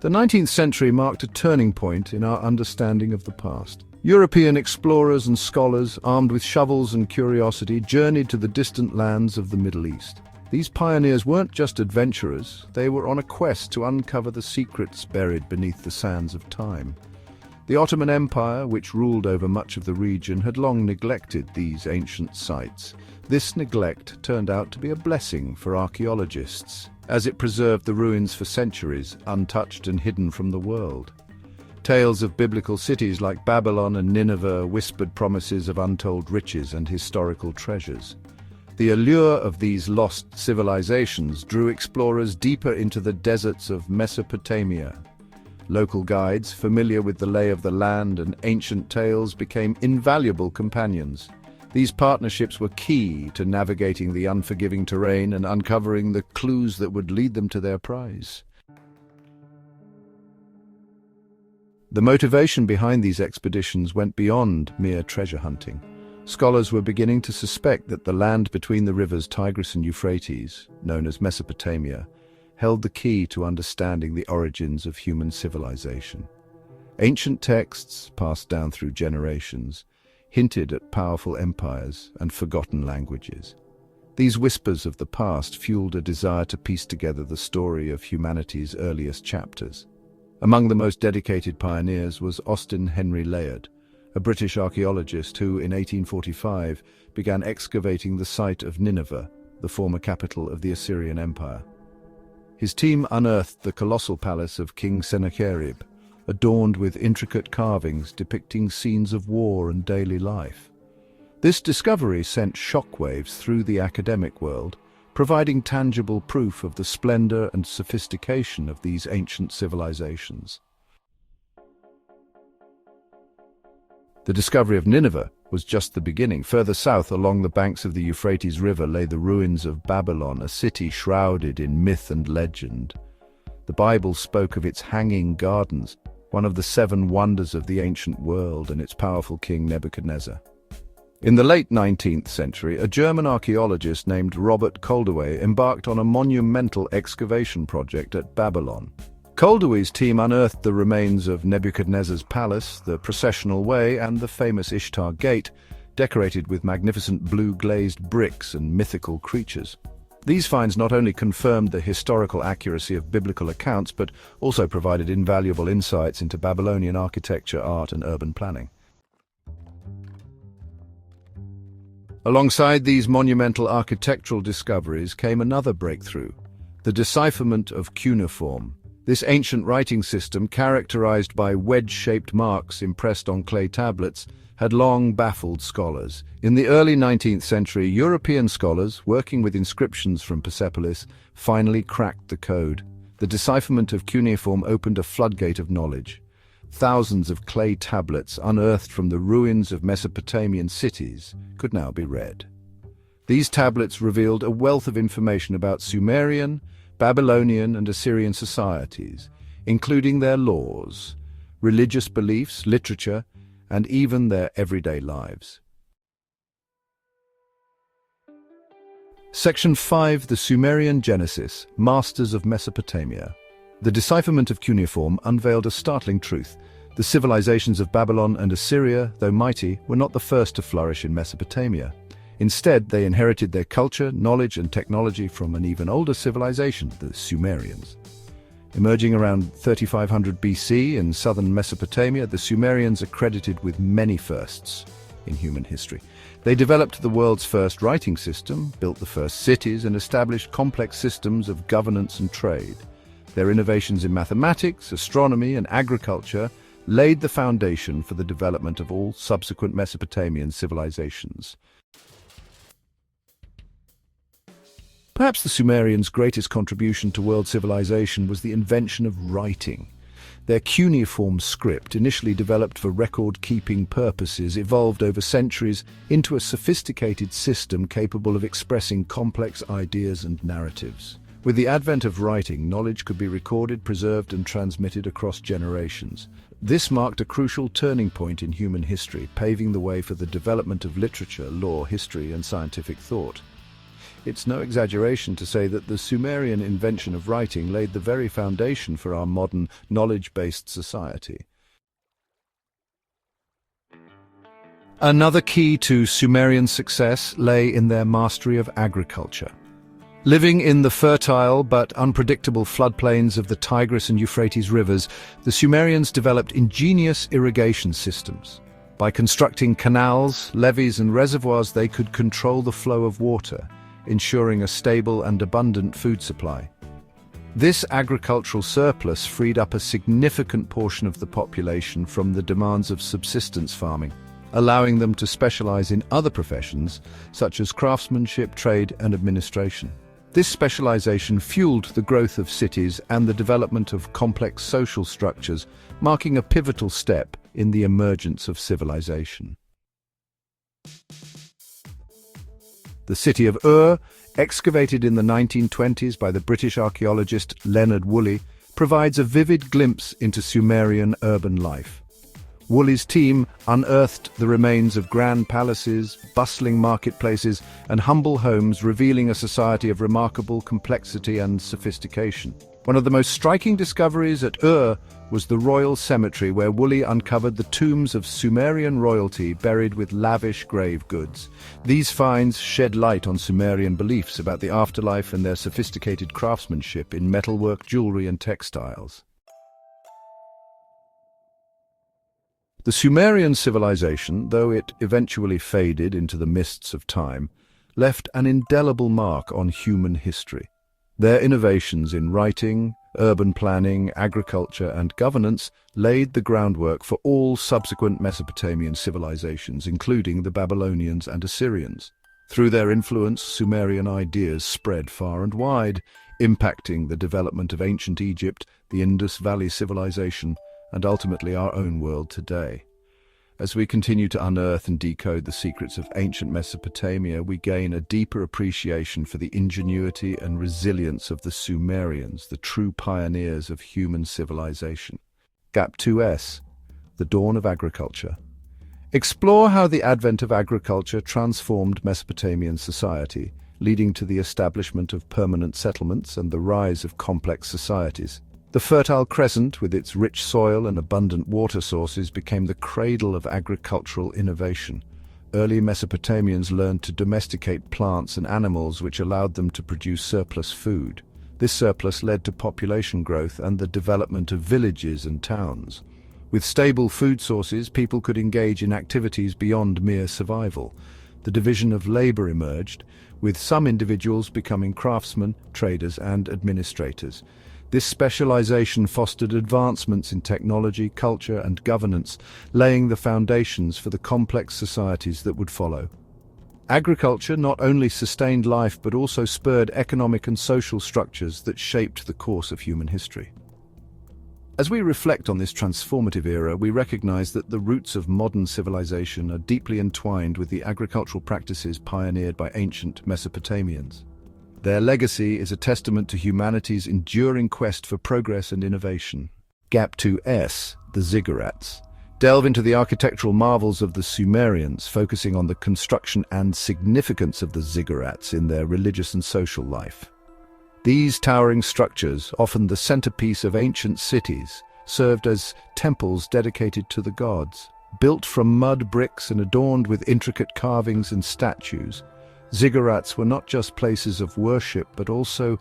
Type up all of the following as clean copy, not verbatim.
The 19th century marked a turning point in our understanding of the past. European explorers and scholars, armed with shovels and curiosity, journeyed to the distant lands of the Middle East. These pioneers weren't just adventurers, they were on a quest to uncover the secrets buried beneath the sands of time. The Ottoman Empire, which ruled over much of the region, had long neglected these ancient sites. This neglect turned out to be a blessing for archaeologists, as it preserved the ruins for centuries, untouched and hidden from the world. Tales of biblical cities like Babylon and Nineveh whispered promises of untold riches and historical treasures. The allure of these lost civilizations drew explorers deeper into the deserts of Mesopotamia. Local guides, familiar with the lay of the land and ancient tales, became invaluable companions. These partnerships were key to navigating the unforgiving terrain and uncovering the clues that would lead them to their prize. The motivation behind these expeditions went beyond mere treasure hunting. Scholars were beginning to suspect that the land between the rivers Tigris and Euphrates, known as Mesopotamia, held the key to understanding the origins of human civilization. Ancient texts, passed down through generations, hinted at powerful empires and forgotten languages. These whispers of the past fueled a desire to piece together the story of humanity's earliest chapters. Among the most dedicated pioneers was Austin Henry Layard, a British archaeologist who, in 1845, began excavating the site of Nineveh, the former capital of the Assyrian Empire. His team unearthed the colossal palace of King Sennacherib, adorned with intricate carvings depicting scenes of war and daily life. This discovery sent shockwaves through the academic world, providing tangible proof of the splendor and sophistication of these ancient civilizations. The discovery of Nineveh was just the beginning. Further south, along the banks of the Euphrates River, lay the ruins of Babylon, a city shrouded in myth and legend. The Bible spoke of its hanging gardens, one of the 7 wonders of the ancient world, and its powerful king Nebuchadnezzar. In the late 19th century, a German archaeologist named Robert Koldewey embarked on a monumental excavation project at Babylon. Koldewey's team unearthed the remains of Nebuchadnezzar's palace, the processional way, and the famous Ishtar Gate, decorated with magnificent blue-glazed bricks and mythical creatures. These finds not only confirmed the historical accuracy of biblical accounts, but also provided invaluable insights into Babylonian architecture, art, and urban planning. Alongside these monumental architectural discoveries came another breakthrough: the decipherment of cuneiform. This ancient writing system, characterized by wedge-shaped marks impressed on clay tablets, had long baffled scholars. In the early 19th century, European scholars, working with inscriptions from Persepolis, finally cracked the code. The decipherment of cuneiform opened a floodgate of knowledge. Thousands of clay tablets unearthed from the ruins of Mesopotamian cities could now be read. These tablets revealed a wealth of information about Sumerian, Babylonian and Assyrian societies, including their laws, religious beliefs, literature, and even their everyday lives. Section 5. The Sumerian Genesis, Masters of Mesopotamia. The decipherment of cuneiform unveiled a startling truth. The civilizations of Babylon and Assyria, though mighty, were not the first to flourish in Mesopotamia. Instead, they inherited their culture, knowledge, and technology from an even older civilization, the Sumerians. Emerging around 3500 BC in southern Mesopotamia, the Sumerians are credited with many firsts in human history. They developed the world's first writing system, built the first cities, and established complex systems of governance and trade. Their innovations in mathematics, astronomy, and agriculture laid the foundation for the development of all subsequent Mesopotamian civilizations. Perhaps the Sumerians' greatest contribution to world civilization was the invention of writing. Their cuneiform script, initially developed for record-keeping purposes, evolved over centuries into a sophisticated system capable of expressing complex ideas and narratives. With the advent of writing, knowledge could be recorded, preserved, and transmitted across generations. This marked a crucial turning point in human history, paving the way for the development of literature, law, history, and scientific thought. It's no exaggeration to say that the Sumerian invention of writing laid the very foundation for our modern, knowledge-based society. Another key to Sumerian success lay in their mastery of agriculture. Living in the fertile but unpredictable floodplains of the Tigris and Euphrates rivers, the Sumerians developed ingenious irrigation systems. By constructing canals, levees and reservoirs, they could control the flow of water, ensuring a stable and abundant food supply. This agricultural surplus freed up a significant portion of the population from the demands of subsistence farming, allowing them to specialize in other professions such as craftsmanship, trade and administration. This specialization fueled the growth of cities and the development of complex social structures, marking a pivotal step in the emergence of civilization. The city of Ur, excavated in the 1920s by the British archaeologist Leonard Woolley, provides a vivid glimpse into Sumerian urban life. Woolley's team unearthed the remains of grand palaces, bustling marketplaces, and humble homes, revealing a society of remarkable complexity and sophistication. One of the most striking discoveries at Ur was the royal cemetery, where Woolley uncovered the tombs of Sumerian royalty buried with lavish grave goods. These finds shed light on Sumerian beliefs about the afterlife and their sophisticated craftsmanship in metalwork, jewelry, and textiles. The Sumerian civilization, though it eventually faded into the mists of time, left an indelible mark on human history. Their innovations in writing, urban planning, agriculture, and governance laid the groundwork for all subsequent Mesopotamian civilizations, including the Babylonians and Assyrians. Through their influence, Sumerian ideas spread far and wide, impacting the development of ancient Egypt, the Indus Valley civilization, and ultimately our own world today. As we continue to unearth and decode the secrets of ancient Mesopotamia, we gain a deeper appreciation for the ingenuity and resilience of the Sumerians, the true pioneers of human civilization. Gap 2S, the dawn of agriculture. Explore how the advent of agriculture transformed Mesopotamian society, leading to the establishment of permanent settlements and the rise of complex societies. The Fertile Crescent, with its rich soil and abundant water sources, became the cradle of agricultural innovation. Early Mesopotamians learned to domesticate plants and animals, which allowed them to produce surplus food. This surplus led to population growth and the development of villages and towns. With stable food sources, people could engage in activities beyond mere survival. The division of labor emerged, with some individuals becoming craftsmen, traders, and administrators. This specialization fostered advancements in technology, culture, and governance, laying the foundations for the complex societies that would follow. Agriculture not only sustained life but also spurred economic and social structures that shaped the course of human history. As we reflect on this transformative era, we recognize that the roots of modern civilization are deeply entwined with the agricultural practices pioneered by ancient Mesopotamians. Their legacy is a testament to humanity's enduring quest for progress and innovation. Gap 2S, the ziggurats. Delve into the architectural marvels of the Sumerians, focusing on the construction and significance of the ziggurats in their religious and social life. These towering structures, often the centerpiece of ancient cities, served as temples dedicated to the gods. Built from mud bricks and adorned with intricate carvings and statues, ziggurats were not just places of worship, but also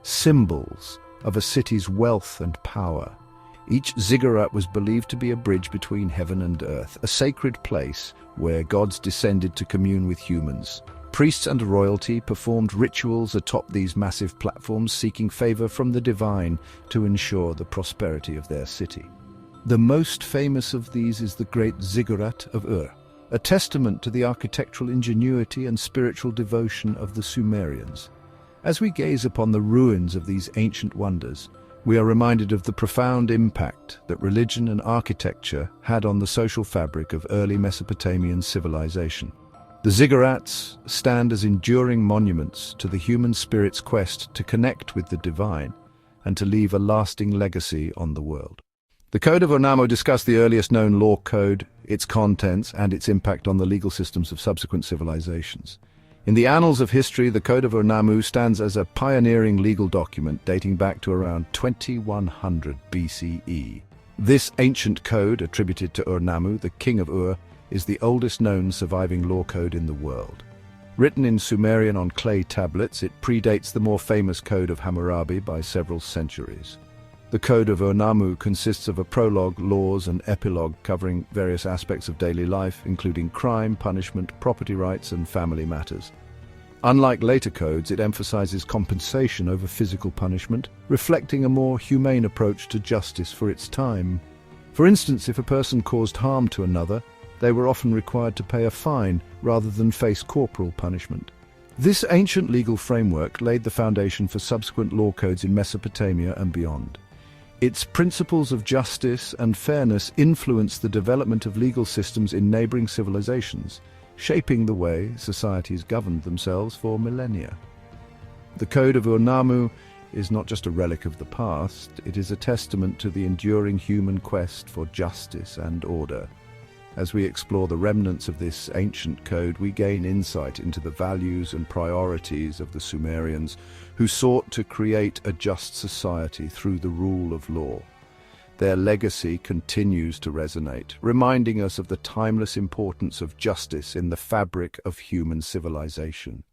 symbols of a city's wealth and power. Each ziggurat was believed to be a bridge between heaven and earth, a sacred place where gods descended to commune with humans. Priests and royalty performed rituals atop these massive platforms, seeking favor from the divine to ensure the prosperity of their city. The most famous of these is the Great Ziggurat of Ur, a testament to the architectural ingenuity and spiritual devotion of the Sumerians. As we gaze upon the ruins of these ancient wonders, we are reminded of the profound impact that religion and architecture had on the social fabric of early Mesopotamian civilization. The ziggurats stand as enduring monuments to the human spirit's quest to connect with the divine and to leave a lasting legacy on the world. The Code of Onamo discussed the earliest known law code, its contents, and its impact on the legal systems of subsequent civilizations. In the annals of history, the Code of Urukagina stands as a pioneering legal document dating back to around 2100 BCE. This ancient code, attributed to Urukagina, the king of Ur, is the oldest known surviving law code in the world. Written in Sumerian on clay tablets, it predates the more famous Code of Hammurabi by several centuries. The Code of Urukagina consists of a prologue, laws, and epilogue covering various aspects of daily life, including crime, punishment, property rights, and family matters. Unlike later codes, it emphasizes compensation over physical punishment, reflecting a more humane approach to justice for its time. For instance, if a person caused harm to another, they were often required to pay a fine rather than face corporal punishment. This ancient legal framework laid the foundation for subsequent law codes in Mesopotamia and beyond. Its principles of justice and fairness influenced the development of legal systems in neighboring civilizations, shaping the way societies governed themselves for millennia. The Code of Urukagina is not just a relic of the past, it is a testament to the enduring human quest for justice and order. As we explore the remnants of this ancient code, we gain insight into the values and priorities of the Sumerians, who sought to create a just society through the rule of law. Their legacy continues to resonate, reminding us of the timeless importance of justice in the fabric of human civilization.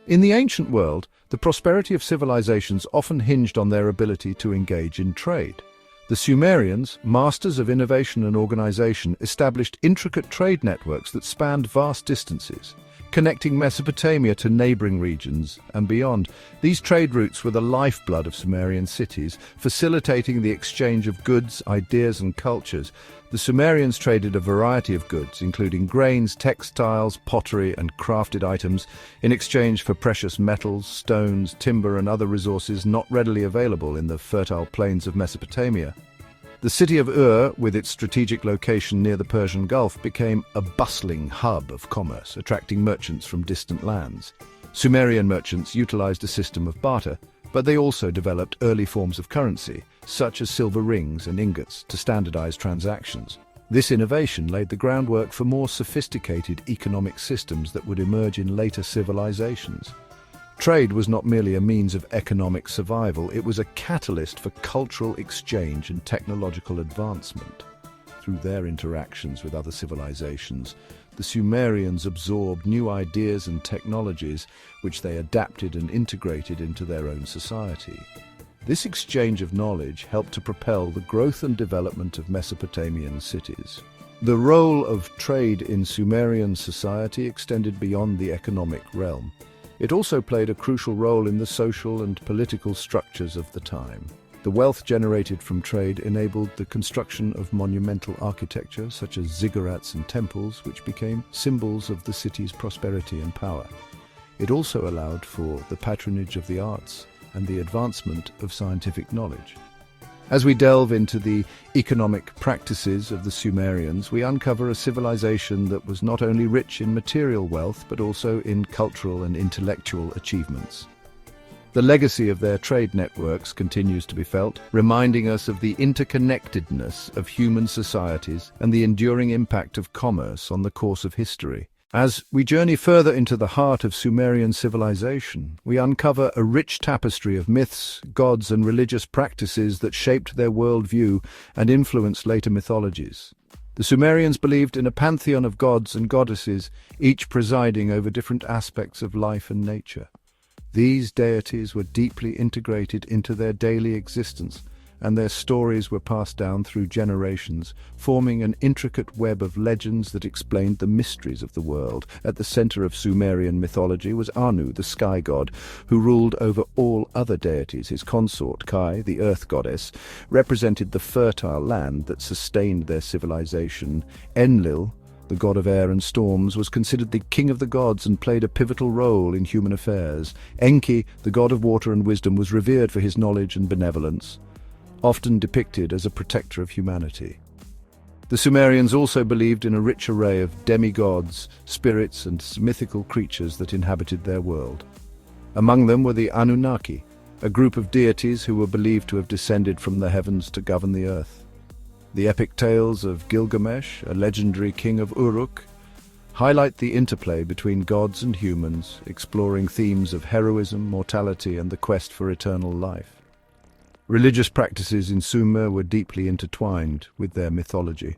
In the ancient world, the prosperity of civilizations often hinged on their ability to engage in trade. The Sumerians, masters of innovation and organization, established intricate trade networks that spanned vast distances, connecting Mesopotamia to neighboring regions and beyond. These trade routes were the lifeblood of Sumerian cities, facilitating the exchange of goods, ideas, and cultures. The Sumerians traded a variety of goods, including grains, textiles, pottery, and crafted items, in exchange for precious metals, stones, timber, and other resources not readily available in the fertile plains of Mesopotamia. The city of Ur, with its strategic location near the Persian Gulf, became a bustling hub of commerce, attracting merchants from distant lands. Sumerian merchants utilized a system of barter, but they also developed early forms of currency, such as silver rings and ingots, to standardize transactions. This innovation laid the groundwork for more sophisticated economic systems that would emerge in later civilizations. Trade was not merely a means of economic survival, it was a catalyst for cultural exchange and technological advancement. Through their interactions with other civilizations, the Sumerians absorbed new ideas and technologies which they adapted and integrated into their own society. This exchange of knowledge helped to propel the growth and development of Mesopotamian cities. The role of trade in Sumerian society extended beyond the economic realm. It also played a crucial role in the social and political structures of the time. The wealth generated from trade enabled the construction of monumental architecture such as ziggurats and temples, which became symbols of the city's prosperity and power. It also allowed for the patronage of the arts and the advancement of scientific knowledge. As we delve into the economic practices of the Sumerians, we uncover a civilization that was not only rich in material wealth, but also in cultural and intellectual achievements. The legacy of their trade networks continues to be felt, reminding us of the interconnectedness of human societies and the enduring impact of commerce on the course of history. As we journey further into the heart of Sumerian civilization, we uncover a rich tapestry of myths, gods, and religious practices that shaped their worldview and influenced later mythologies. The Sumerians believed in a pantheon of gods and goddesses, each presiding over different aspects of life and nature. These deities were deeply integrated into their daily existence, and their stories were passed down through generations, forming an intricate web of legends that explained the mysteries of the world. At the center of Sumerian mythology was Anu, the sky god, who ruled over all other deities. His consort, Kai, the earth goddess, represented the fertile land that sustained their civilization. Enlil, the god of air and storms, was considered the king of the gods and played a pivotal role in human affairs. Enki, the god of water and wisdom, was revered for his knowledge and benevolence, often depicted as a protector of humanity. The Sumerians also believed in a rich array of demigods, spirits, and mythical creatures that inhabited their world. Among them were the Anunnaki, a group of deities who were believed to have descended from the heavens to govern the earth. The epic tales of Gilgamesh, a legendary king of Uruk, highlight the interplay between gods and humans, exploring themes of heroism, mortality, and the quest for eternal life. Religious practices in Sumer were deeply intertwined with their mythology.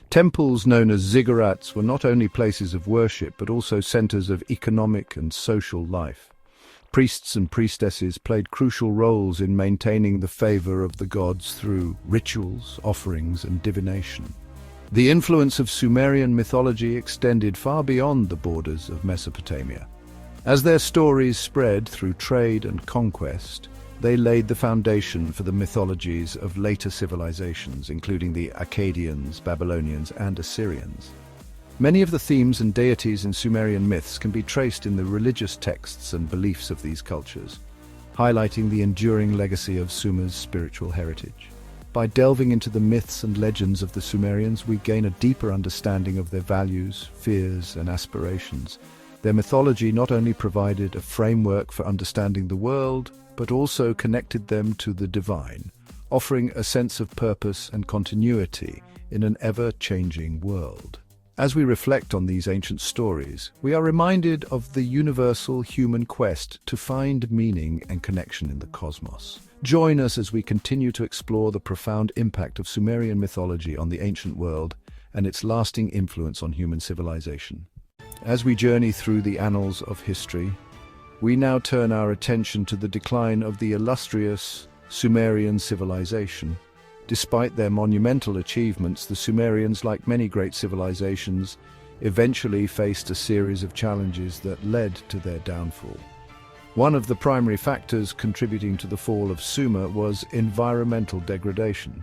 Temples known as ziggurats were not only places of worship but also centers of economic and social life. Priests and priestesses played crucial roles in maintaining the favor of the gods through rituals, offerings, and divination. The influence of Sumerian mythology extended far beyond the borders of Mesopotamia. As their stories spread through trade and conquest, they laid the foundation for the mythologies of later civilizations, including the Akkadians, Babylonians, and Assyrians. Many of the themes and deities in Sumerian myths can be traced in the religious texts and beliefs of these cultures, highlighting the enduring legacy of Sumer's spiritual heritage. By delving into the myths and legends of the Sumerians, we gain a deeper understanding of their values, fears, and aspirations. Their mythology not only provided a framework for understanding the world, but also connected them to the divine, offering a sense of purpose and continuity in an ever-changing world. As we reflect on these ancient stories, we are reminded of the universal human quest to find meaning and connection in the cosmos. Join us as we continue to explore the profound impact of Sumerian mythology on the ancient world and its lasting influence on human civilization. As we journey through the annals of history, we now turn our attention to the decline of the illustrious Sumerian civilization. Despite their monumental achievements, the Sumerians, like many great civilizations, eventually faced a series of challenges that led to their downfall. One of the primary factors contributing to the fall of Sumer was environmental degradation.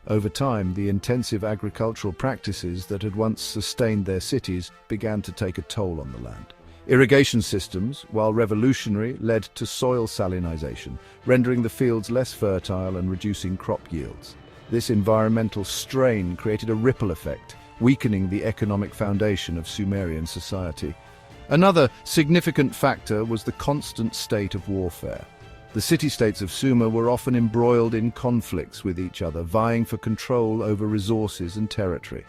Over time, the intensive agricultural practices that had once sustained their cities began to take a toll on the land. Irrigation systems, while revolutionary, led to soil salinization, rendering the fields less fertile and reducing crop yields. This environmental strain created a ripple effect, weakening the economic foundation of Sumerian society. Another significant factor was the constant state of warfare. The city-states of Sumer were often embroiled in conflicts with each other, vying for control over resources and territory.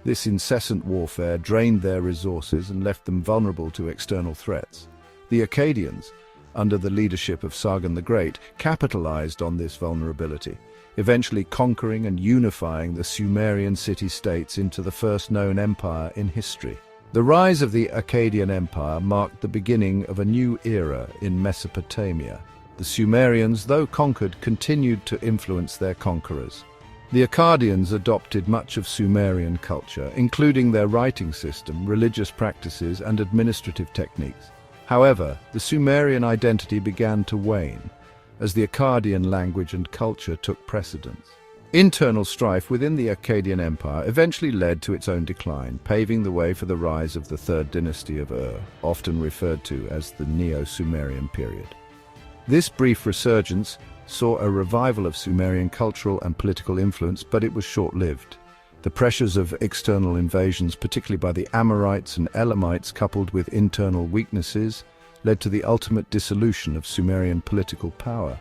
This incessant warfare drained their resources and left them vulnerable to external threats. The Akkadians, under the leadership of Sargon the Great, capitalized on this vulnerability, eventually conquering and unifying the Sumerian city-states into the first known empire in history. The rise of the Akkadian Empire marked the beginning of a new era in Mesopotamia. The Sumerians, though conquered, continued to influence their conquerors. The Akkadians adopted much of Sumerian culture, including their writing system, religious practices, and administrative techniques. However, the Sumerian identity began to wane, as the Akkadian language and culture took precedence. Internal strife within the Akkadian Empire eventually led to its own decline, paving the way for the rise of the third dynasty of Ur, often referred to as the Neo-Sumerian period. This brief resurgence saw a revival of Sumerian cultural and political influence, but it was short-lived. The pressures of external invasions, particularly by the Amorites and Elamites, coupled with internal weaknesses, led to the ultimate dissolution of Sumerian political power.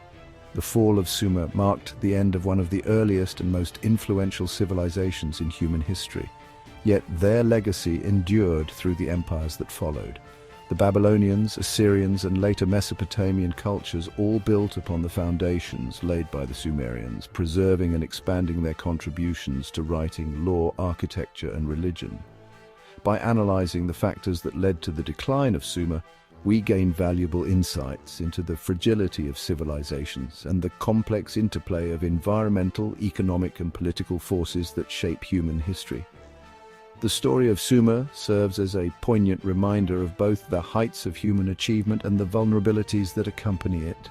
The fall of Sumer marked the end of one of the earliest and most influential civilizations in human history. Yet their legacy endured through the empires that followed. The Babylonians, Assyrians, and later Mesopotamian cultures all built upon the foundations laid by the Sumerians, preserving and expanding their contributions to writing, law, architecture, and religion. By analyzing the factors that led to the decline of Sumer, we gain valuable insights into the fragility of civilizations and the complex interplay of environmental, economic, and political forces that shape human history. The story of Sumer serves as a poignant reminder of both the heights of human achievement and the vulnerabilities that accompany it.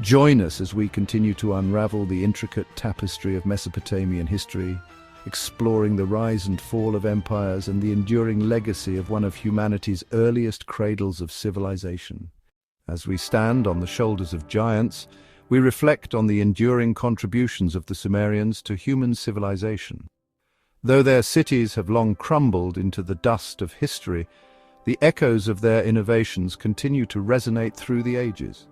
Join us as we continue to unravel the intricate tapestry of Mesopotamian history, exploring the rise and fall of empires and the enduring legacy of one of humanity's earliest cradles of civilization. As we stand on the shoulders of giants, we reflect on the enduring contributions of the Sumerians to human civilization. Though their cities have long crumbled into the dust of history, the echoes of their innovations continue to resonate through the ages.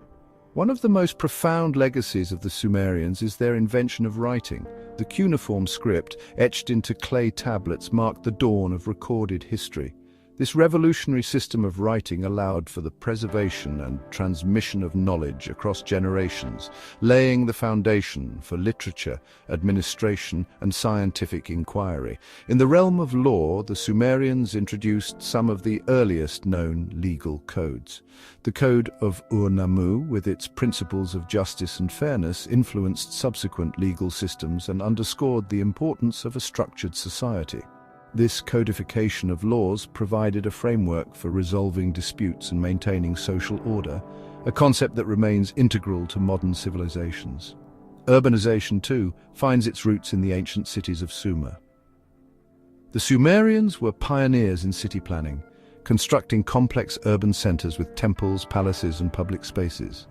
One of the most profound legacies of the Sumerians is their invention of writing. The cuneiform script, etched into clay tablets, marked the dawn of recorded history. This revolutionary system of writing allowed for the preservation and transmission of knowledge across generations, laying the foundation for literature, administration, and scientific inquiry. In the realm of law, the Sumerians introduced some of the earliest known legal codes. The Code of Ur-Nammu, with its principles of justice and fairness, influenced subsequent legal systems and underscored the importance of a structured society. This codification of laws provided a framework for resolving disputes and maintaining social order, a concept that remains integral to modern civilizations. Urbanization, too, finds its roots in the ancient cities of Sumer. The Sumerians were pioneers in city planning, constructing complex urban centers with temples, palaces, and public spaces.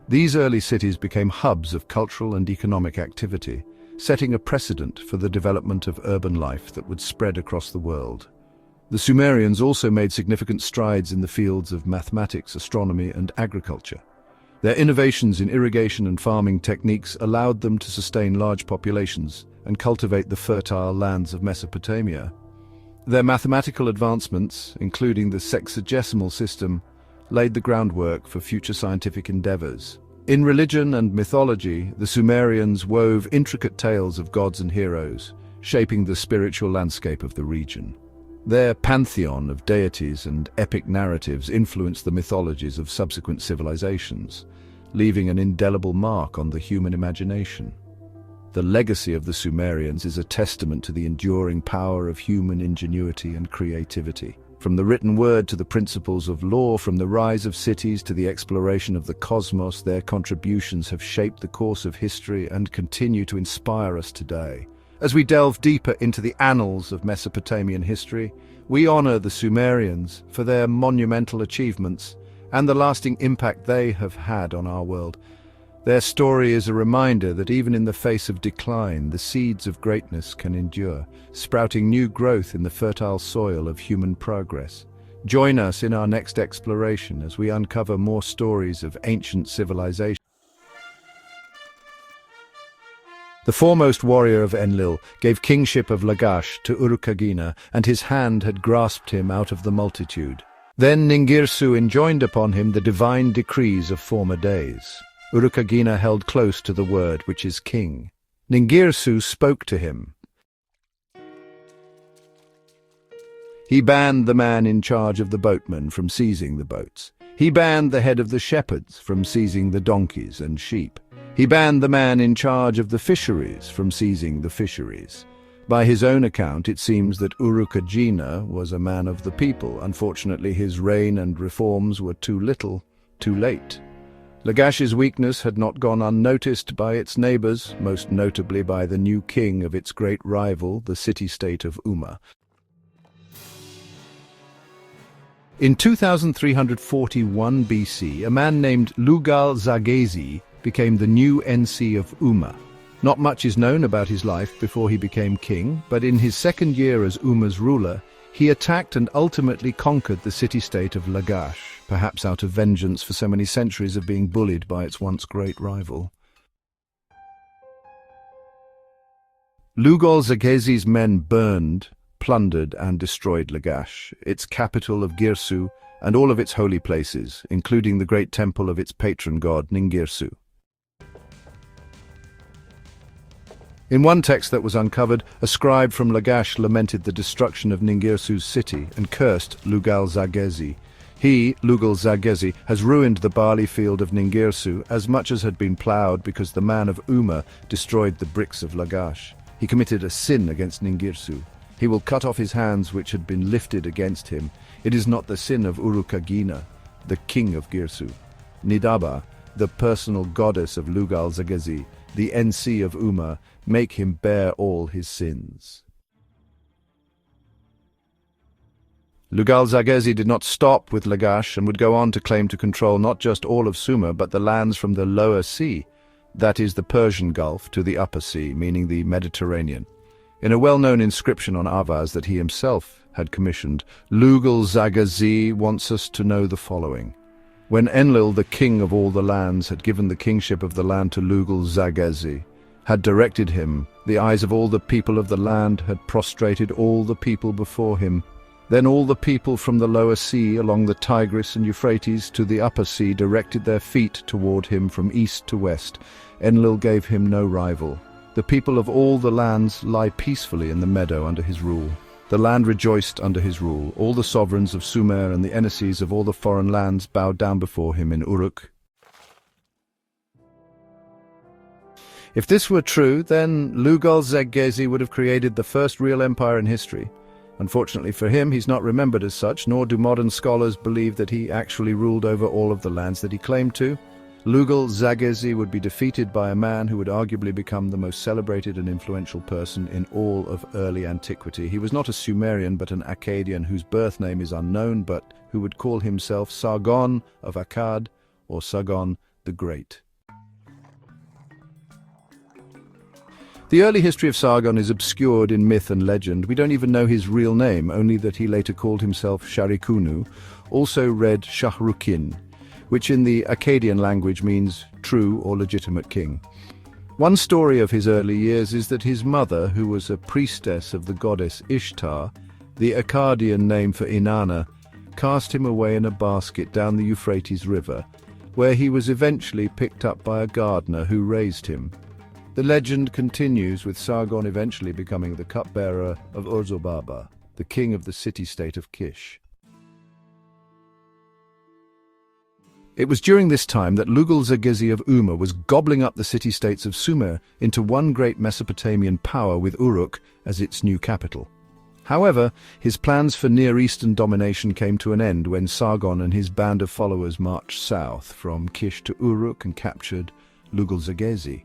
These early cities became hubs of cultural and economic activity, setting a precedent for the development of urban life that would spread across the world. The Sumerians also made significant strides in the fields of mathematics, astronomy, and agriculture. Their innovations in irrigation and farming techniques allowed them to sustain large populations and cultivate the fertile lands of Mesopotamia. Their mathematical advancements, including the sexagesimal system, laid the groundwork for future scientific endeavors. In religion and mythology, the Sumerians wove intricate tales of gods and heroes, shaping the spiritual landscape of the region. Their pantheon of deities and epic narratives influenced the mythologies of subsequent civilizations, leaving an indelible mark on the human imagination. The legacy of the Sumerians is a testament to the enduring power of human ingenuity and creativity. From the written word to the principles of law, from the rise of cities to the exploration of the cosmos, their contributions have shaped the course of history and continue to inspire us today. As we delve deeper into the annals of Mesopotamian history, we honor the Sumerians for their monumental achievements and the lasting impact they have had on our world. Their story is a reminder that even in the face of decline, the seeds of greatness can endure, sprouting new growth in the fertile soil of human progress. Join us in our next exploration as we uncover more stories of ancient civilization. The foremost warrior of Enlil gave kingship of Lagash to Urukagina, and his hand had grasped him out of the multitude. Then Ningirsu enjoined upon him the divine decrees of former days. Urukagina held close to the word which is king. Ningirsu spoke to him. He banned the man in charge of the boatmen from seizing the boats. He banned the head of the shepherds from seizing the donkeys and sheep. He banned the man in charge of the fisheries from seizing the fisheries. By his own account, it seems that Urukagina was a man of the people. Unfortunately, his reign and reforms were too little, too late. Lagash's weakness had not gone unnoticed by its neighbors, most notably by the new king of its great rival, the city-state of Umma. In 2341 BC, a man named Lugal Zaghezi became the new NC of Umma. Not much is known about his life before he became king, but in his second year as Umma's ruler, he attacked and ultimately conquered the city-state of Lagash, perhaps out of vengeance for so many centuries of being bullied by its once great rival. Lugal Zaghezi's men burned, plundered and destroyed Lagash, its capital of Girsu, and all of its holy places, including the great temple of its patron god Ningirsu. In one text that was uncovered, a scribe from Lagash lamented the destruction of Ningirsu's city and cursed Lugal Zaghezi. He, Lugal Zaghezi, has ruined the barley field of Ningirsu as much as had been ploughed because the man of Umma destroyed the bricks of Lagash. He committed a sin against Ningirsu. He will cut off his hands which had been lifted against him. It is not the sin of Urukagina, the king of Girsu. Nidaba, the personal goddess of Lugal Zaghezi, the NC of Umma, make him bear all his sins. Lugal Zaghezi did not stop with Lagash and would go on to claim to control not just all of Sumer, but the lands from the lower sea, that is the Persian Gulf, to the upper sea, meaning the Mediterranean. In a well-known inscription on Avaz that he himself had commissioned, Lugal Zaghezi wants us to know the following. When Enlil, the king of all the lands, had given the kingship of the land to Lugal Zaghezi, had directed him, the eyes of all the people of the land had prostrated all the people before him. Then all the people from the lower sea along the Tigris and Euphrates to the upper sea directed their feet toward him from east to west. Enlil gave him no rival. The people of all the lands lie peacefully in the meadow under his rule. The land rejoiced under his rule. All the sovereigns of Sumer and the emissaries of all the foreign lands bowed down before him in Uruk. If this were true, then Lugal Zaghezi would have created the first real empire in history. Unfortunately for him, he's not remembered as such, nor do modern scholars believe that he actually ruled over all of the lands that he claimed to. Lugal Zaghezi would be defeated by a man who would arguably become the most celebrated and influential person in all of early antiquity. He was not a Sumerian but an Akkadian whose birth name is unknown, but who would call himself Sargon of Akkad or Sargon the Great. The early history of Sargon is obscured in myth and legend. We don't even know his real name, only that he later called himself Sharikunu, also read Shahrukin, which in the Akkadian language means true or legitimate king. One story of his early years is that his mother, who was a priestess of the goddess Ishtar, the Akkadian name for Inanna, cast him away in a basket down the Euphrates River, where he was eventually picked up by a gardener who raised him. The legend continues with Sargon eventually becoming the cupbearer of Urzobaba, the king of the city-state of Kish. It was during this time that Lugal Zaghezi of Umma was gobbling up the city-states of Sumer into one great Mesopotamian power with Uruk as its new capital. However, his plans for Near Eastern domination came to an end when Sargon and his band of followers marched south from Kish to Uruk and captured Lugal Zaghezi.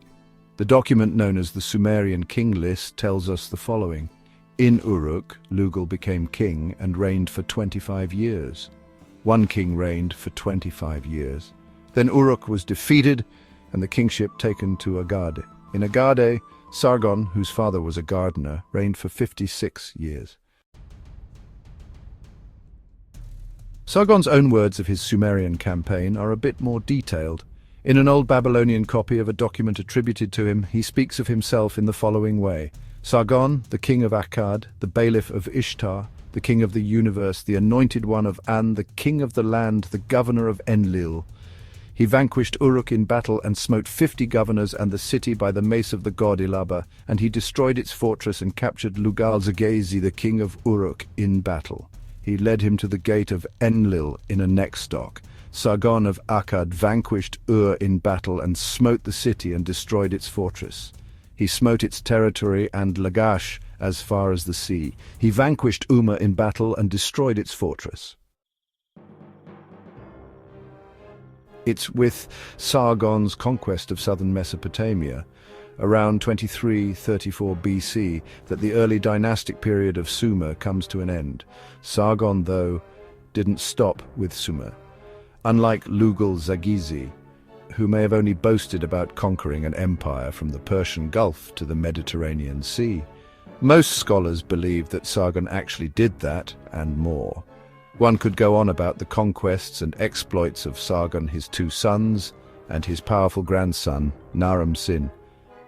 The document known as the Sumerian King List tells us the following. In Uruk, Lugal became king and reigned for 25 years. One king reigned for 25 years. Then Uruk was defeated and the kingship taken to Akkad. In Akkad, Sargon, whose father was a gardener, reigned for 56 years. Sargon's own words of his Sumerian campaign are a bit more detailed. In an old Babylonian copy of a document attributed to him, he speaks of himself in the following way. Sargon, the king of Akkad, the bailiff of Ishtar, the king of the universe, the anointed one of An, the king of the land, the governor of Enlil. He vanquished Uruk in battle and smote 50 governors and the city by the mace of the god Ilaba, and he destroyed its fortress and captured Lugal Zaghezi, the king of Uruk, in battle. He led him to the gate of Enlil in a neckstock. Sargon of Akkad vanquished Ur in battle and smote the city and destroyed its fortress. He smote its territory and Lagash as far as the sea. He vanquished Umma in battle and destroyed its fortress. It's with Sargon's conquest of southern Mesopotamia, around 2334 BC, that the early dynastic period of Sumer comes to an end. Sargon, though, didn't stop with Sumer. Unlike Lugal Zaghezi, who may have only boasted about conquering an empire from the Persian Gulf to the Mediterranean Sea, most scholars believe that Sargon actually did that and more. One could go on about the conquests and exploits of Sargon, his two sons, and his powerful grandson, Naram-Sin,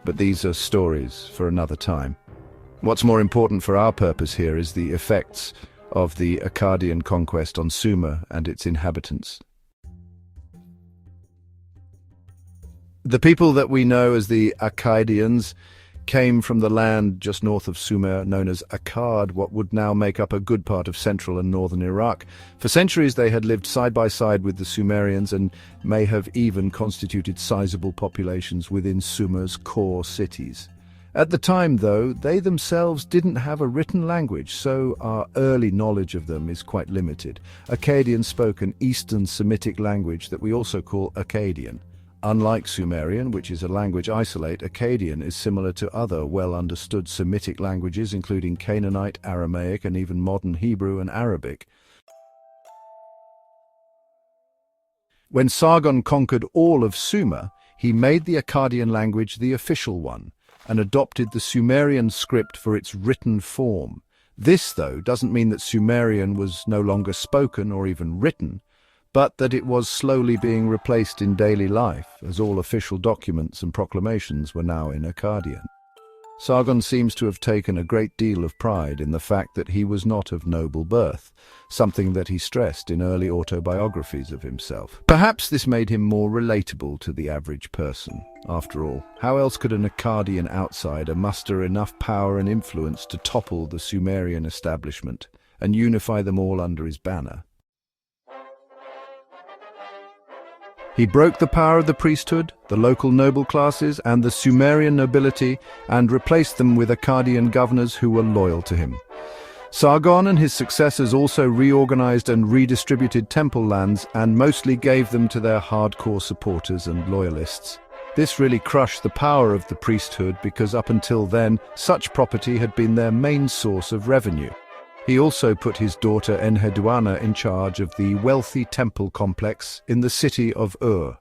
but these are stories for another time. What's more important for our purpose here is the effects of the Akkadian conquest on Sumer and its inhabitants. The people that we know as the Akkadians came from the land just north of Sumer known as Akkad, what would now make up a good part of central and northern Iraq. For centuries they had lived side by side with the Sumerians and may have even constituted sizable populations within Sumer's core cities. At the time, though, they themselves didn't have a written language, so our early knowledge of them is quite limited. Akkadian spoke an Eastern Semitic language that we also call Akkadian. Unlike Sumerian, which is a language isolate, Akkadian is similar to other well-understood Semitic languages, including Canaanite, Aramaic, and even modern Hebrew and Arabic. When Sargon conquered all of Sumer, he made the Akkadian language the official one, and adopted the Sumerian script for its written form. This, though, doesn't mean that Sumerian was no longer spoken or even written, but that it was slowly being replaced in daily life, as all official documents and proclamations were now in Akkadian. Sargon seems to have taken a great deal of pride in the fact that he was not of noble birth, something that he stressed in early autobiographies of himself. Perhaps this made him more relatable to the average person. After all, how else could an Akkadian outsider muster enough power and influence to topple the Sumerian establishment and unify them all under his banner? He broke the power of the priesthood, the local noble classes, and the Sumerian nobility, and replaced them with Akkadian governors who were loyal to him. Sargon and his successors also reorganized and redistributed temple lands and mostly gave them to their hardcore supporters and loyalists. This really crushed the power of the priesthood because up until then, such property had been their main source of revenue. He also put his daughter Enheduanna in charge of the wealthy temple complex in the city of Ur.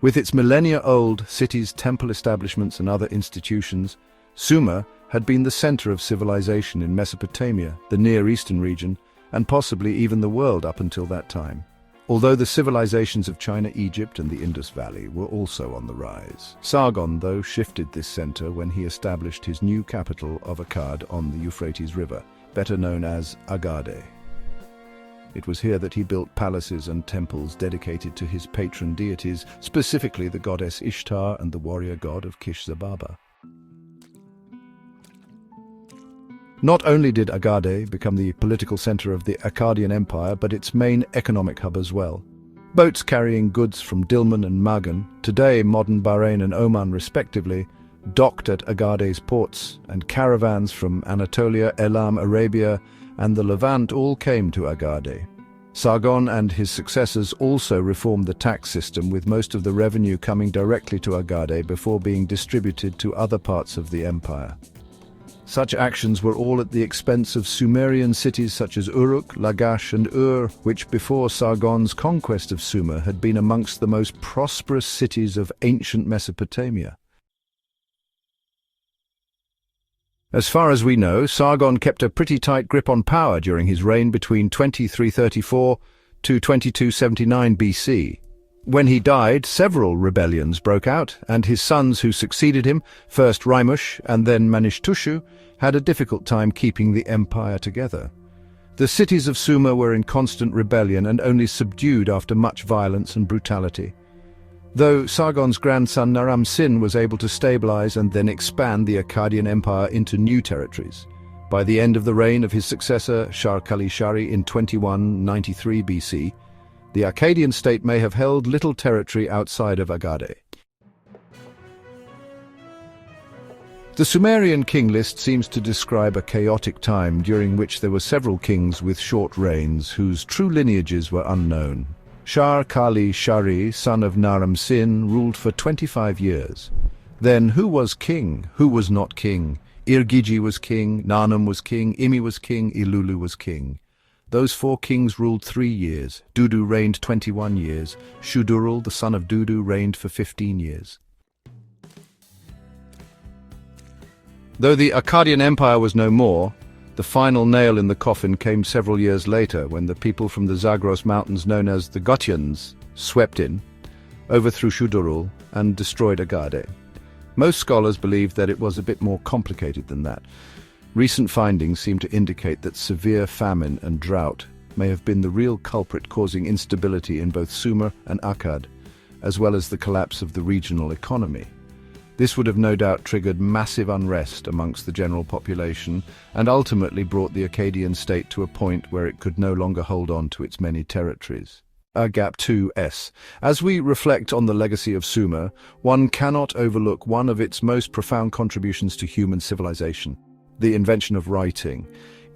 With its millennia-old cities, temple establishments and other institutions, Sumer had been the center of civilization in Mesopotamia, the Near Eastern region, and possibly even the world up until that time. Although the civilizations of China, Egypt, and the Indus Valley were also on the rise. Sargon, though, shifted this center when he established his new capital of Akkad on the Euphrates River, better known as Agade. It was here that he built palaces and temples dedicated to his patron deities, specifically the goddess Ishtar and the warrior god of Kish-Zababa. Not only did Agade become the political center of the Akkadian Empire, but its main economic hub as well. Boats carrying goods from Dilmun and Magan, today modern Bahrain and Oman respectively, docked at Agade's ports, and caravans from Anatolia, Elam, Arabia, and the Levant all came to Agade. Sargon and his successors also reformed the tax system, with most of the revenue coming directly to Agade before being distributed to other parts of the empire. Such actions were all at the expense of Sumerian cities such as Uruk, Lagash and Ur, which before Sargon's conquest of Sumer had been amongst the most prosperous cities of ancient Mesopotamia. As far as we know, Sargon kept a pretty tight grip on power during his reign between 2334 to 2279 BC. When he died, several rebellions broke out, and his sons who succeeded him, first Raimush and then Manishtushu, had a difficult time keeping the empire together. The cities of Sumer were in constant rebellion and only subdued after much violence and brutality. Though Sargon's grandson Naram-Sin was able to stabilize and then expand the Akkadian Empire into new territories. By the end of the reign of his successor, Shar-Kali-Shari in 2193 BC, the Akkadian state may have held little territory outside of Agade. The Sumerian king list seems to describe a chaotic time during which there were several kings with short reigns whose true lineages were unknown. Shar-Kali-Shari, son of Naram-Sin, ruled for 25 years. Then who was king? Who was not king? Irgiji was king, Nanum was king, Imi was king, Ilulu was king. Those 4 kings ruled 3 years. Dudu reigned 21 years. Shudurul, the son of Dudu, reigned for 15 years. Though the Akkadian Empire was no more, the final nail in the coffin came several years later when the people from the Zagros mountains known as the Gotyans swept in, overthrew Shudurul, and destroyed Agade. Most scholars believe that it was a bit more complicated than that. Recent findings seem to indicate that severe famine and drought may have been the real culprit causing instability in both Sumer and Akkad, as well as the collapse of the regional economy. This would have no doubt triggered massive unrest amongst the general population and ultimately brought the Akkadian state to a point where it could no longer hold on to its many territories. Gap 2S. As we reflect on the legacy of Sumer, one cannot overlook one of its most profound contributions to human civilization: the invention of writing.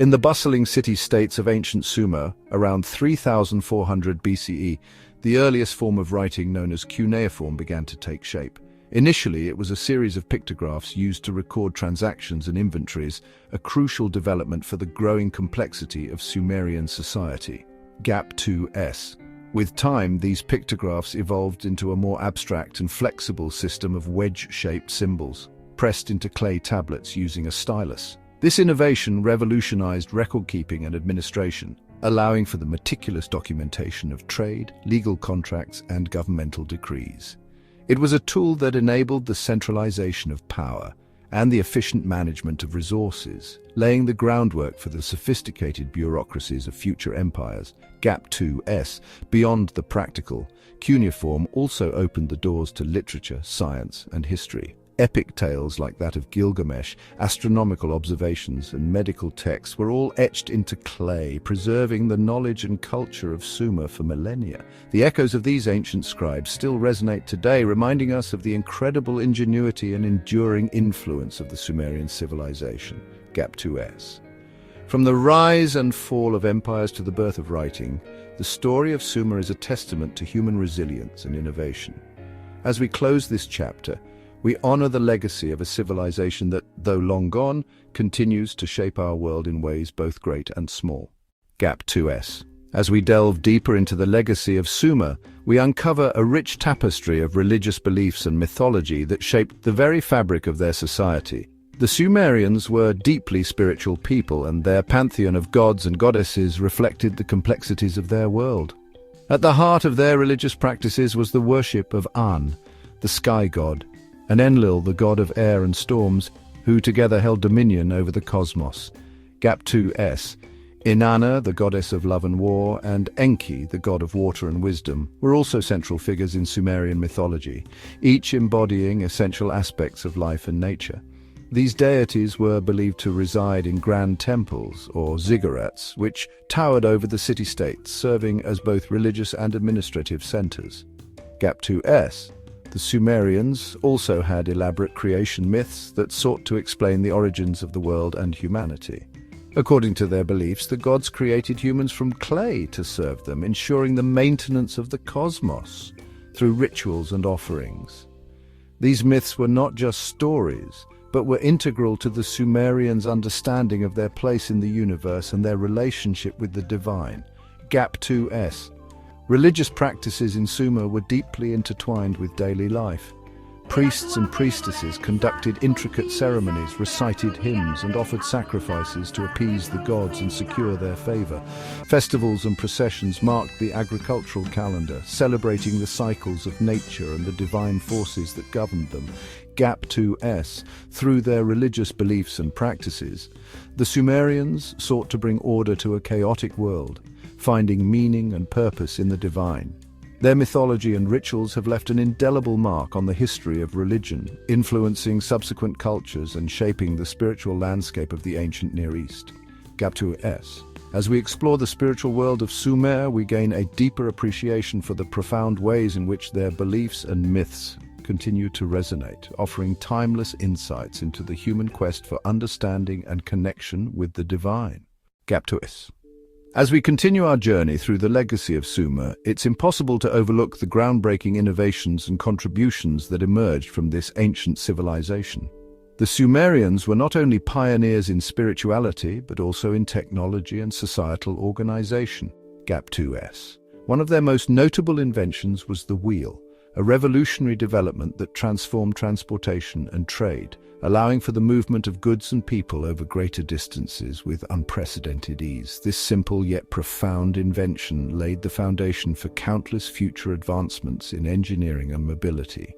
In the bustling city-states of ancient Sumer, around 3400 BCE, the earliest form of writing, known as cuneiform, began to take shape. Initially, it was a series of pictographs used to record transactions and inventories, a crucial development for the growing complexity of Sumerian society. Gap 2S. With time, these pictographs evolved into a more abstract and flexible system of wedge-shaped symbols, pressed into clay tablets using a stylus. This innovation revolutionized record-keeping and administration, allowing for the meticulous documentation of trade, legal contracts, and governmental decrees. It was a tool that enabled the centralization of power and the efficient management of resources, laying the groundwork for the sophisticated bureaucracies of future empires. Gap 2s. Beyond the practical, cuneiform also opened the doors to literature, science, and history. Epic tales like that of Gilgamesh, astronomical observations, and medical texts were all etched into clay, preserving the knowledge and culture of Sumer for millennia. The echoes of these ancient scribes still resonate today, reminding us of the incredible ingenuity and enduring influence of the Sumerian civilization. Gap 2s. From the rise and fall of empires to the birth of writing, the story of Sumer is a testament to human resilience and innovation. As we close this chapter, we honor the legacy of a civilization that, though long gone, continues to shape our world in ways both great and small. Gap 2s. As we delve deeper into the legacy of Sumer, we uncover a rich tapestry of religious beliefs and mythology that shaped the very fabric of their society. The Sumerians were deeply spiritual people, and their pantheon of gods and goddesses reflected the complexities of their world. At the heart of their religious practices was the worship of An, the sky god, and Enlil, the god of air and storms, who together held dominion over the cosmos. Gap 2s. Inanna, the goddess of love and war, and Enki, the god of water and wisdom, were also central figures in Sumerian mythology, each embodying essential aspects of life and nature. These deities were believed to reside in grand temples, or ziggurats, which towered over the city-states, serving as both religious and administrative centers. Gap 2s. The Sumerians also had elaborate creation myths that sought to explain the origins of the world and humanity. According to their beliefs, the gods created humans from clay to serve them, ensuring the maintenance of the cosmos through rituals and offerings. These myths were not just stories, but were integral to the Sumerians' understanding of their place in the universe and their relationship with the divine. Gap 2s. Religious practices in Sumer were deeply intertwined with daily life. Priests and priestesses conducted intricate ceremonies, recited hymns, and offered sacrifices to appease the gods and secure their favor. Festivals and processions marked the agricultural calendar, celebrating the cycles of nature and the divine forces that governed them. Gap 2s. Through their religious beliefs and practices, the Sumerians sought to bring order to a chaotic world, finding meaning and purpose in the divine. Their mythology and rituals have left an indelible mark on the history of religion, influencing subsequent cultures and shaping the spiritual landscape of the ancient Near East. Gap 2s. As we explore the spiritual world of Sumer, we gain a deeper appreciation for the profound ways in which their beliefs and myths continue to resonate, offering timeless insights into the human quest for understanding and connection with the divine. Gap 2s. As we continue our journey through the legacy of Sumer, it's impossible to overlook the groundbreaking innovations and contributions that emerged from this ancient civilization. The Sumerians were not only pioneers in spirituality, but also in technology and societal organization. Gap 2s. One of their most notable inventions was the wheel, a revolutionary development that transformed transportation and trade, allowing for the movement of goods and people over greater distances with unprecedented ease. This simple yet profound invention laid the foundation for countless future advancements in engineering and mobility.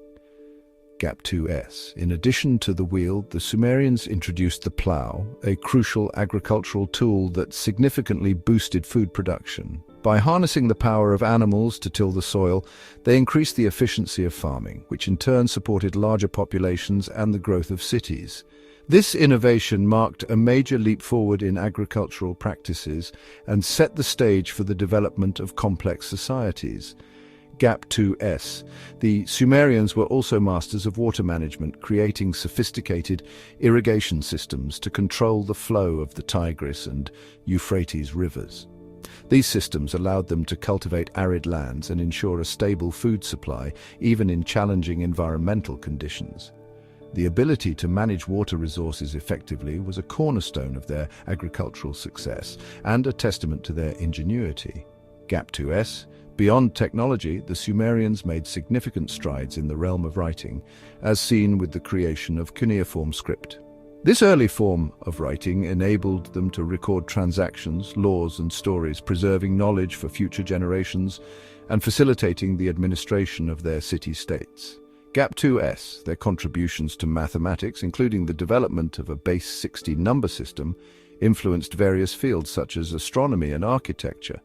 Gap 2s. In addition to the wheel, the Sumerians introduced the plow, a crucial agricultural tool that significantly boosted food production. By harnessing the power of animals to till the soil, they increased the efficiency of farming, which in turn supported larger populations and the growth of cities. This innovation marked a major leap forward in agricultural practices and set the stage for the development of complex societies. Gap 2s. The Sumerians were also masters of water management, creating sophisticated irrigation systems to control the flow of the Tigris and Euphrates rivers. These systems allowed them to cultivate arid lands and ensure a stable food supply, even in challenging environmental conditions. The ability to manage water resources effectively was a cornerstone of their agricultural success and a testament to their ingenuity. Gap 2s. Beyond technology, the Sumerians made significant strides in the realm of writing, as seen with the creation of cuneiform script. This early form of writing enabled them to record transactions, laws, and stories, preserving knowledge for future generations and facilitating the administration of their city-states. Gap 2s, their contributions to mathematics, including the development of a base 60 number system, influenced various fields such as astronomy and architecture.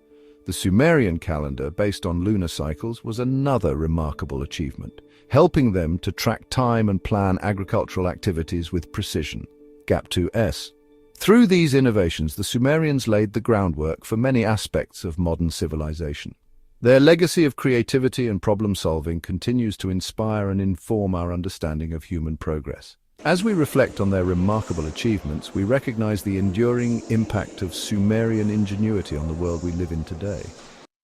The Sumerian calendar, based on lunar cycles, was another remarkable achievement, helping them to track time and plan agricultural activities with precision. Gap 2s. Through these innovations, the Sumerians laid the groundwork for many aspects of modern civilization. Their legacy of creativity and problem-solving continues to inspire and inform our understanding of human progress. As we reflect on their remarkable achievements, we recognize the enduring impact of Sumerian ingenuity on the world we live in today.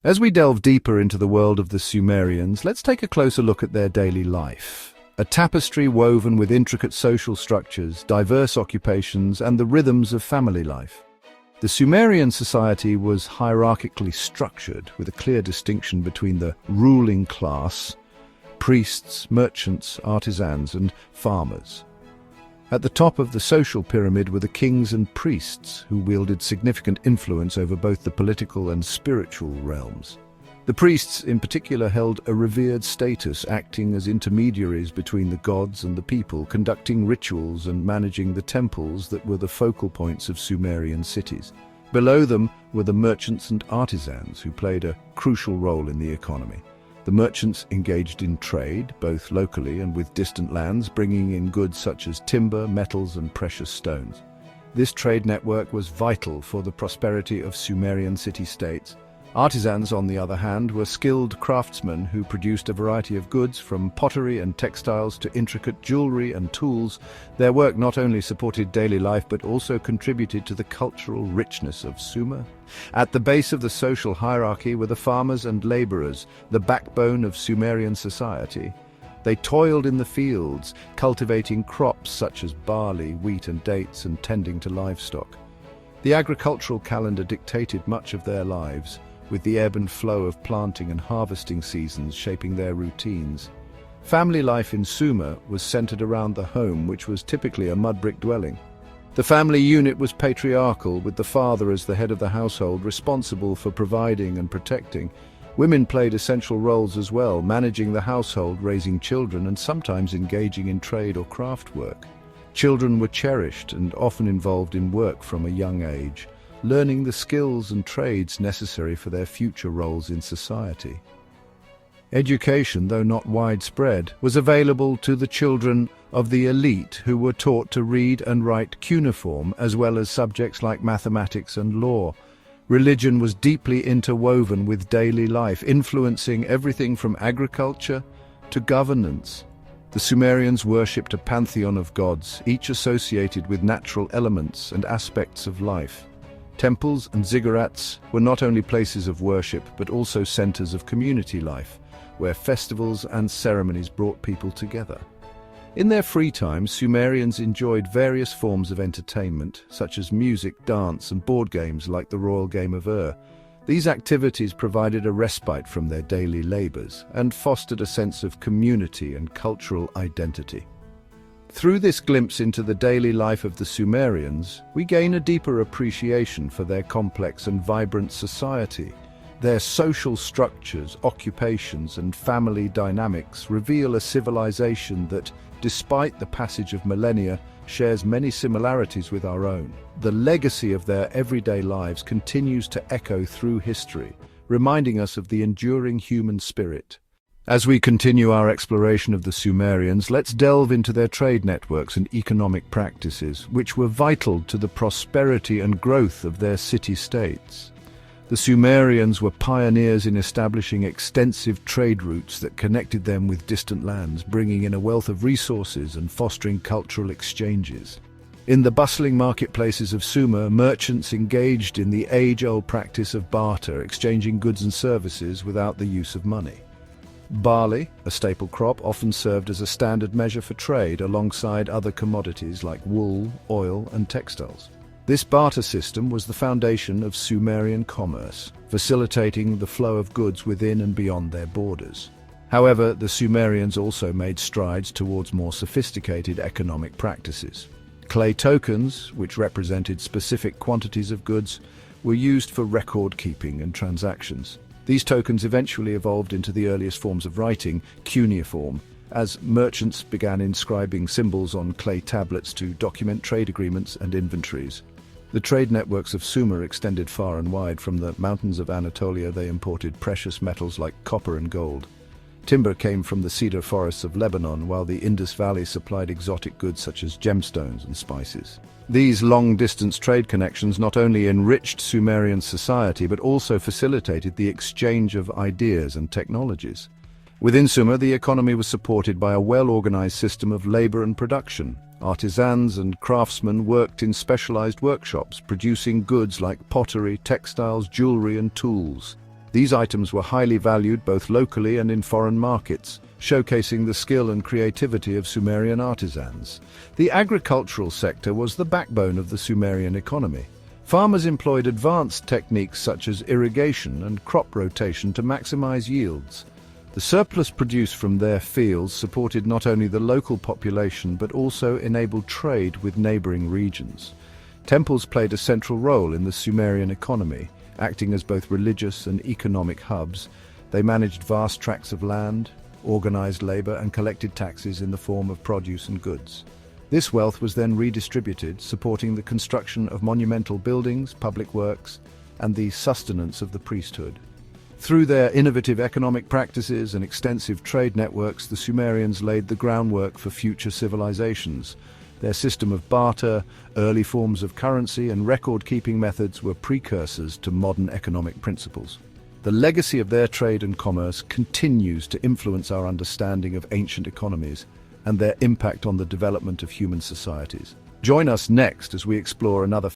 As we delve deeper into the world of the Sumerians, let's take a closer look at their daily life. A tapestry woven with intricate social structures, diverse occupations, and the rhythms of family life. The Sumerian society was hierarchically structured, with a clear distinction between the ruling class, priests, merchants, artisans, and farmers. At the top of the social pyramid were the kings and priests, who wielded significant influence over both the political and spiritual realms. The priests, in particular, held a revered status, acting as intermediaries between the gods and the people, conducting rituals and managing the temples that were the focal points of Sumerian cities. Below them were the merchants and artisans, who played a crucial role in the economy. The merchants engaged in trade, both locally and with distant lands, bringing in goods such as timber, metals, and precious stones. This trade network was vital for the prosperity of Sumerian city-states. Artisans, on the other hand, were skilled craftsmen who produced a variety of goods, from pottery and textiles to intricate jewelry and tools. Their work not only supported daily life but also contributed to the cultural richness of Sumer. At the base of the social hierarchy were the farmers and laborers, the backbone of Sumerian society. They toiled in the fields, cultivating crops such as barley, wheat, and dates, and tending to livestock. The agricultural calendar dictated much of their lives, with the ebb and flow of planting and harvesting seasons shaping their routines. Family life in Sumer was centered around the home, which was typically a mud-brick dwelling. The family unit was patriarchal, with the father as the head of the household, responsible for providing and protecting. Women played essential roles as well, managing the household, raising children, and sometimes engaging in trade or craft work. Children were cherished and often involved in work from a young age, learning the skills and trades necessary for their future roles in society. Education, though not widespread, was available to the children of the elite, who were taught to read and write cuneiform, as well as subjects like mathematics and law. Religion was deeply interwoven with daily life, influencing everything from agriculture to governance. The Sumerians worshipped a pantheon of gods, each associated with natural elements and aspects of life. Temples and ziggurats were not only places of worship, but also centers of community life, where festivals and ceremonies brought people together. In their free time, Sumerians enjoyed various forms of entertainment, such as music, dance, and board games like the royal game of Ur. These activities provided a respite from their daily labors and fostered a sense of community and cultural identity. Through this glimpse into the daily life of the Sumerians, we gain a deeper appreciation for their complex and vibrant society. Their social structures, occupations, and family dynamics reveal a civilization that, despite the passage of millennia, shares many similarities with our own. The legacy of their everyday lives continues to echo through history, reminding us of the enduring human spirit. As we continue our exploration of the Sumerians, let's delve into their trade networks and economic practices, which were vital to the prosperity and growth of their city-states. The Sumerians were pioneers in establishing extensive trade routes that connected them with distant lands, bringing in a wealth of resources and fostering cultural exchanges. In the bustling marketplaces of Sumer, merchants engaged in the age-old practice of barter, exchanging goods and services without the use of money. Barley, a staple crop, often served as a standard measure for trade alongside other commodities like wool, oil, and textiles. This barter system was the foundation of Sumerian commerce, facilitating the flow of goods within and beyond their borders. However, the Sumerians also made strides towards more sophisticated economic practices. Clay tokens, which represented specific quantities of goods, were used for record-keeping and transactions. These tokens eventually evolved into the earliest forms of writing, cuneiform, as merchants began inscribing symbols on clay tablets to document trade agreements and inventories. The trade networks of Sumer extended far and wide. From the mountains of Anatolia, they imported precious metals like copper and gold. Timber came from the cedar forests of Lebanon, while the Indus Valley supplied exotic goods such as gemstones and spices. These long-distance trade connections not only enriched Sumerian society but also facilitated the exchange of ideas and technologies. Within Sumer, the economy was supported by a well-organized system of labor and production. Artisans and craftsmen worked in specialized workshops, producing goods like pottery, textiles, jewelry, and tools. These items were highly valued both locally and in foreign markets, showcasing the skill and creativity of Sumerian artisans. The agricultural sector was the backbone of the Sumerian economy. Farmers employed advanced techniques such as irrigation and crop rotation to maximize yields. The surplus produced from their fields supported not only the local population but also enabled trade with neighboring regions. Temples played a central role in the Sumerian economy, acting as both religious and economic hubs. They managed vast tracts of land, organized labor, and collected taxes in the form of produce and goods. This wealth was then redistributed, supporting the construction of monumental buildings, public works, and the sustenance of the priesthood. Through their innovative economic practices and extensive trade networks, the Sumerians laid the groundwork for future civilizations. Their system of barter, early forms of currency, and record-keeping methods were precursors to modern economic principles. The legacy of their trade and commerce continues to influence our understanding of ancient economies and their impact on the development of human societies. Join us next as we explore another